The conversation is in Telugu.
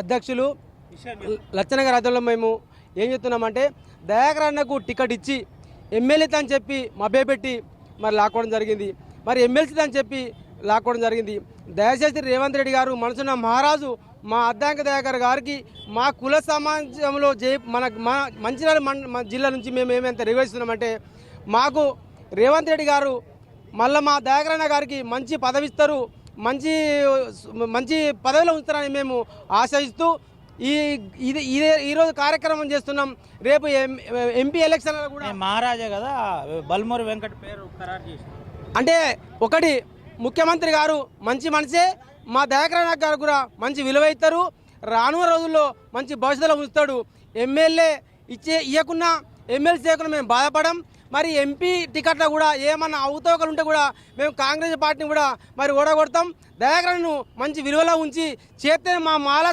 అధ్యక్షులు లచ్చన గారి ఆధ్వర్యంలో మేము ఏం చెప్తున్నామంటే దయాకర్ అన్నకు టికెట్ ఇచ్చి ఎమ్మెల్యే అని చెప్పి మభ్యపెట్టి మరి లాక్కోవడం జరిగింది. మరి ఎమ్మెల్సీ అని చెప్పి లాక్కోవడం జరిగింది. దయచేసి రేవంత్ రెడ్డి గారు మనసున్న మహారాజు మా అద్దంకి దయాకర్ గారికి మా కుల సమాజంలో మన మంచిర్యాల జిల్లా నుంచి మేము ఏమెంత రిక్వెస్తున్నామంటే మాకు రేవంత్ రెడ్డి గారు మళ్ళీ మా దయాకర్ అన్న గారికి మంచి పదవి ఇస్తారు, మంచి పదవిలో ఉంచుతారని మేము ఆశిస్తూ ఈరోజు కార్యక్రమం చేస్తున్నాం. రేపు ఎంపీ ఎలక్షన్ కూడా మహారాజా కదా బల్మూరి వెంకట పేరు ఖరారు చేసి అంటే ఒకటి ముఖ్యమంత్రి గారు మంచి మనిషే, మా దయాకర్ గారు కూడా మంచి విలువ ఇస్తారు, రానున్న రోజుల్లో మంచి భవిష్యత్తులో ఉంచుతాడు. ఎమ్మెల్యే ఇవ్వకున్నా ఎమ్మెల్సీ ఇవ్వకుండా మేము బాధపడం. మరి ఎంపీ టికెట్లో కూడా ఏమన్నా అవతవకలు ఉంటే కూడా మేము కాంగ్రెస్ పార్టీని కూడా మరి ఓడగొడతాం. దయాకర్ను మంచి విలువలో ఉంచి చేస్తే మా మాల